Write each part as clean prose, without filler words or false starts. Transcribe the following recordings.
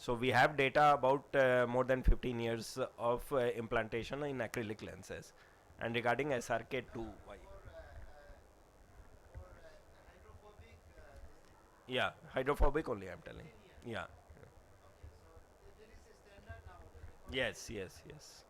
So we have data about more than 15 years of implantation in acrylic lenses. And regarding SRK2, why? Yeah, hydrophobic only I'm telling. Yeah. Yes, yes, yes.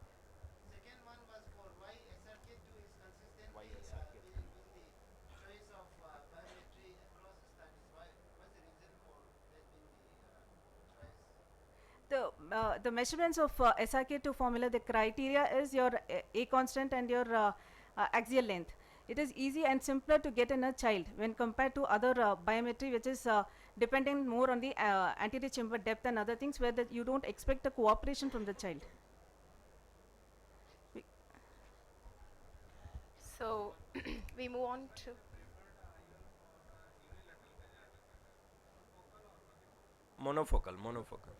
The measurements of SRK2 formula, the criteria is your A constant and your axial length. It is easy and simpler to get in a child when compared to other biometry, which is depending more on the anterior chamber depth and other things, where that you don't expect the cooperation from the child. So we move on to. Monofocal, monofocal.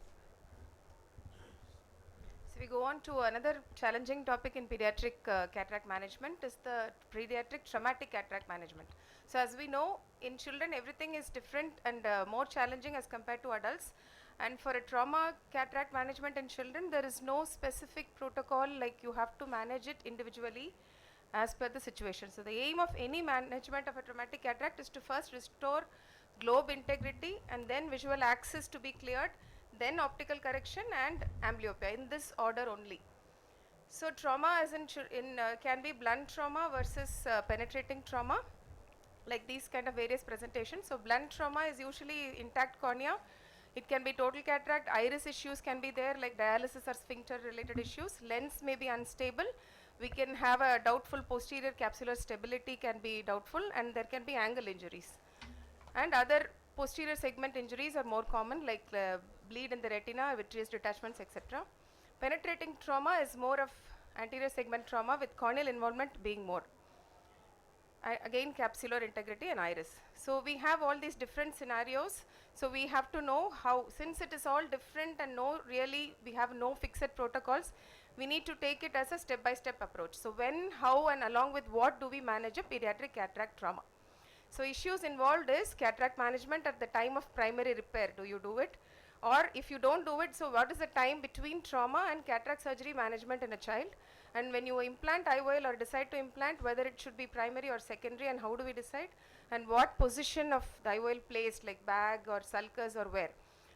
So we go on to another challenging topic in pediatric cataract management is the pediatric traumatic cataract management. So as we know, in children everything is different and more challenging as compared to adults. And for a trauma cataract management in children, there is no specific protocol, like you have to manage it individually as per the situation. So the aim of any management of a traumatic cataract is to first restore globe integrity and then visual axis to be cleared, then optical correction and amblyopia in this order only. So trauma as in can be blunt trauma versus penetrating trauma, like these kind of various presentations. So blunt trauma is usually intact cornea. It can be total cataract, iris issues can be there, like dialysis or sphincter related issues. Lens may be unstable. We can have a doubtful posterior capsular stability can be doubtful, and there can be angle injuries. And other posterior segment injuries are more common, like bleed in the retina, vitreous detachments, etc. Penetrating trauma is more of anterior segment trauma with corneal involvement being more. Again, capsular integrity and iris. So we have all these different scenarios. So we have to know how, since it is all different and we have no fixed protocols, we need to take it as a step-by-step approach. So when, how, and along with what do we manage a pediatric cataract trauma? So issues involved is cataract management at the time of primary repair. Do you do it? Or if you don't do it, so what is the time between trauma and cataract surgery management in a child? And when you implant IOL or decide to implant, whether it should be primary or secondary, and how do we decide? And what position of the IOL placed, like bag or sulcus or where?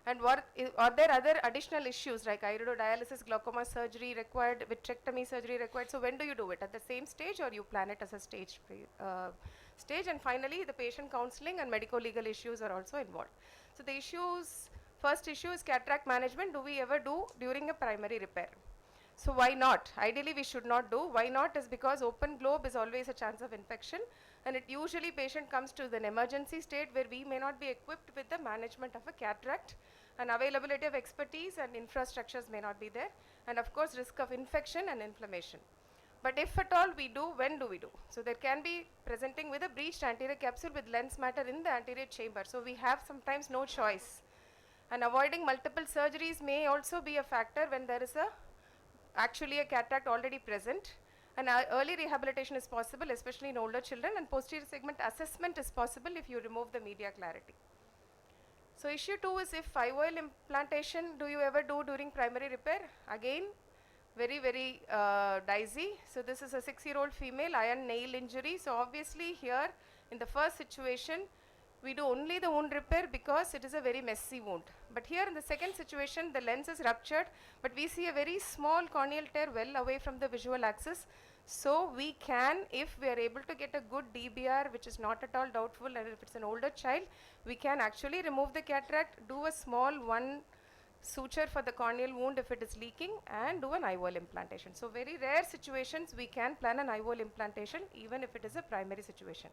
And are there other additional issues like iridodialysis, glaucoma surgery required, vitrectomy surgery required? So when do you do it? At the same stage, or you plan it as a stage? And finally, the patient counseling and medico-legal issues are also involved. So the first issue is cataract management. Do we ever do during a primary repair? So why not? Ideally, we should not do. Why not is because open globe is always a chance of infection, and it usually patient comes to an emergency state where we may not be equipped with the management of a cataract, and availability of expertise and infrastructures may not be there, and of course risk of infection and inflammation. But if at all we do, when do we do? So there can be presenting with a breached anterior capsule with lens matter in the anterior chamber. So we have sometimes no choice. And avoiding multiple surgeries may also be a factor when there is actually a cataract already present. And early rehabilitation is possible, especially in older children, and posterior segment assessment is possible if you remove the media clarity. So issue 2 is if IOL implantation do you ever do during primary repair? Again, very dicey. So this is a 6-year-old female, iron nail injury. So obviously here in the first situation we do only the wound repair because it is a very messy wound. But here in the second situation the lens is ruptured, but we see a very small corneal tear well away from the visual axis. So we can, if we are able to get a good DBR, which is not at all doubtful, and if it's an older child, we can actually remove the cataract, do a small one suture for the corneal wound if it is leaking, and do an IOL implantation. So very rare situations we can plan an IOL implantation even if it is a primary situation.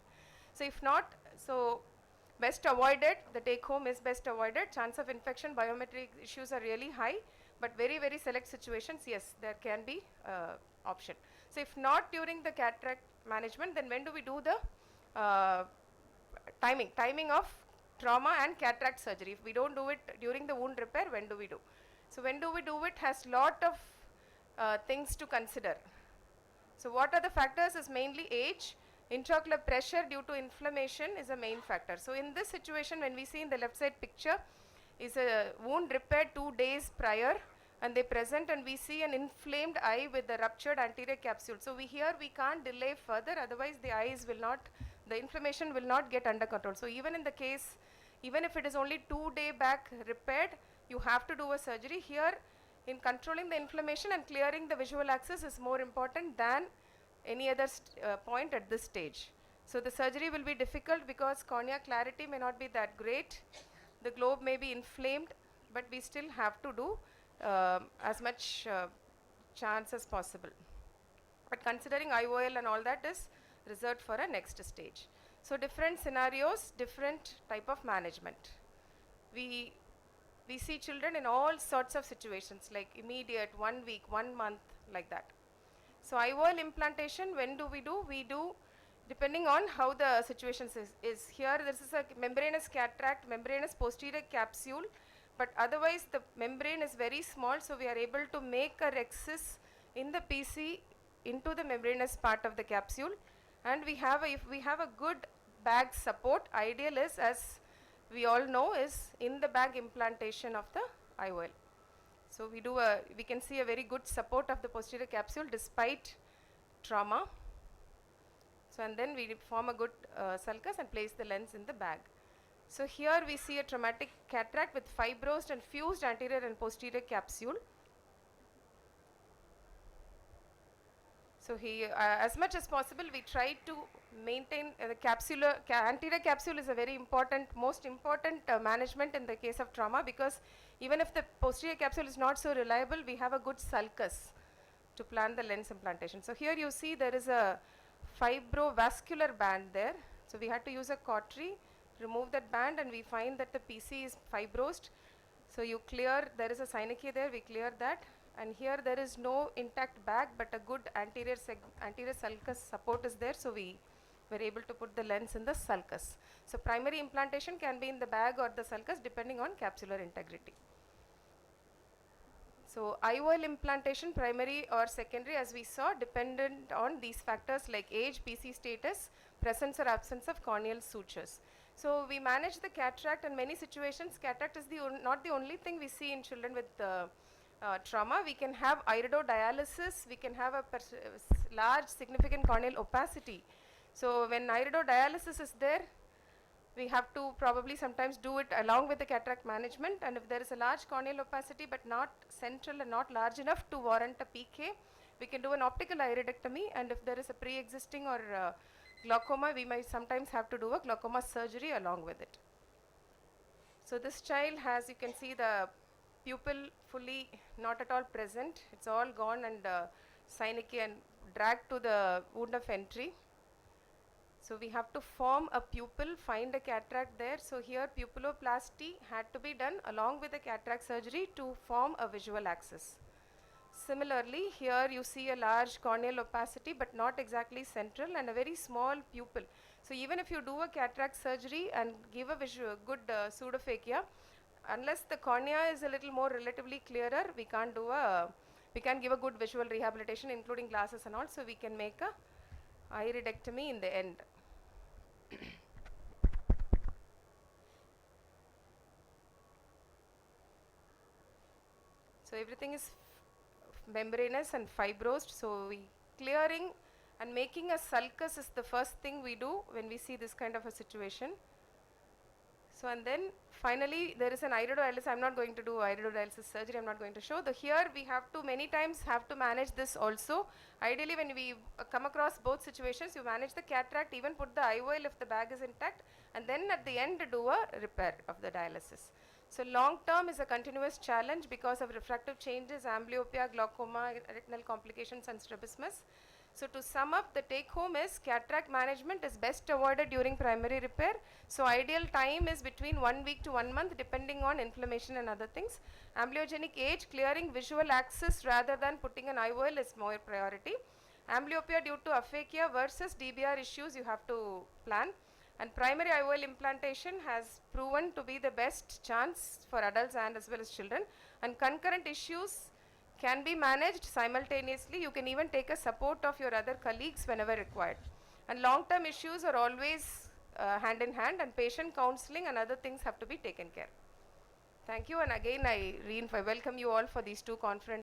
So if not, so best avoided, the take home is best avoided. Chance of infection, biometric issues are really high, but very select situations, yes, there can be option. So if not during the cataract management, then when do we do the timing of trauma and cataract surgery? If we don't do it during the wound repair, when do we do? So when do we do it has lot of things to consider. So what are the factors is mainly age, intraocular pressure due to inflammation is a main factor. So in this situation, when we see in the left side picture, is a wound repaired 2 days prior, and they present and we see an inflamed eye with the ruptured anterior capsule. So we can't delay further, otherwise the inflammation will not get under control. So even in the case, even if it is only 2 day back repaired, you have to do a surgery. Here, in controlling the inflammation and clearing the visual axis is more important than any other point at this stage. So the surgery will be difficult because cornea clarity may not be that great. The globe may be inflamed, but we still have to do as much chance as possible. But considering IOL and all that is reserved for a next stage. So different scenarios, different type of management. We see children in all sorts of situations, like immediate, 1 week, 1 month, like that. So IOL implantation, when do? We do depending on how the situation is. Here this is a membranous cataract, membranous posterior capsule, but otherwise the membrane is very small, so we are able to make a rhexis in the PC into the membranous part of the capsule, and if we have a good bag support, ideal is, as we all know, is in the bag implantation of the IOL. So we can see a very good support of the posterior capsule despite trauma. So and then we form a good sulcus and place the lens in the bag. So here we see a traumatic cataract with fibrosed and fused anterior and posterior capsule. So as much as possible, we try to maintain the anterior capsule is a very important, most important management in the case of trauma, because even if the posterior capsule is not so reliable, we have a good sulcus to plan the lens implantation. So here you see there is a fibrovascular band there. So we had to use a cautery, remove that band, and we find that the PC is fibrosed. So there is a synechia there, we clear that. And here there is no intact bag, but a good anterior sulcus support is there, so we were able to put the lens in the sulcus. So primary implantation can be in the bag or the sulcus depending on capsular integrity. So IOL implantation, primary or secondary, as we saw, dependent on these factors like age, PC status, presence or absence of corneal sutures. So we manage the cataract. In many situations, cataract is not the only thing we see in children with trauma. We can have iridodialysis, we can have a large significant corneal opacity. So when iridodialysis is there, we have to probably sometimes do it along with the cataract management, and if there is a large corneal opacity but not central and not large enough to warrant a PK, we can do an optical iridectomy, and if there is a pre-existing or glaucoma, we might sometimes have to do a glaucoma surgery along with it. So this child has, you can see the pupil fully not at all present, it's all gone, and synechia and dragged to the wound of entry. So we have to form a pupil, find a cataract there. So here pupilloplasty had to be done along with the cataract surgery to form a visual axis. Similarly, here you see a large corneal opacity but not exactly central, and a very small pupil. So even if you do a cataract surgery and give a good pseudophakia, unless the cornea is a little more relatively clearer, we can't give a good visual rehabilitation, including glasses and all. So we can make a iridectomy in the end. So everything is membranous and fibrosed. So clearing and making a sulcus is the first thing we do when we see this kind of a situation. So and then finally there is an iridodialysis. I'm not going to do iridodialysis surgery, I'm not going to show. Here we have to many times have to manage this also. Ideally when we come across both situations, you manage the cataract, even put the IOL if the bag is intact, and then at the end do a repair of the dialysis. So long term is a continuous challenge because of refractive changes, amblyopia, glaucoma, retinal complications and strabismus. So to sum up, the take home is cataract management is best avoided during primary repair. So ideal time is between 1 week to 1 month depending on inflammation and other things. Amblyogenic age, clearing visual axis rather than putting an IOL is more priority. Amblyopia due to aphakia versus DBR issues you have to plan. And primary IOL implantation has proven to be the best chance for adults and as well as children. And concurrent issues can be managed simultaneously. You can even take a support of your other colleagues whenever required. And long-term issues are always hand in hand, and patient counseling and other things have to be taken care. Thank you, and again I welcome you all for these two conferences.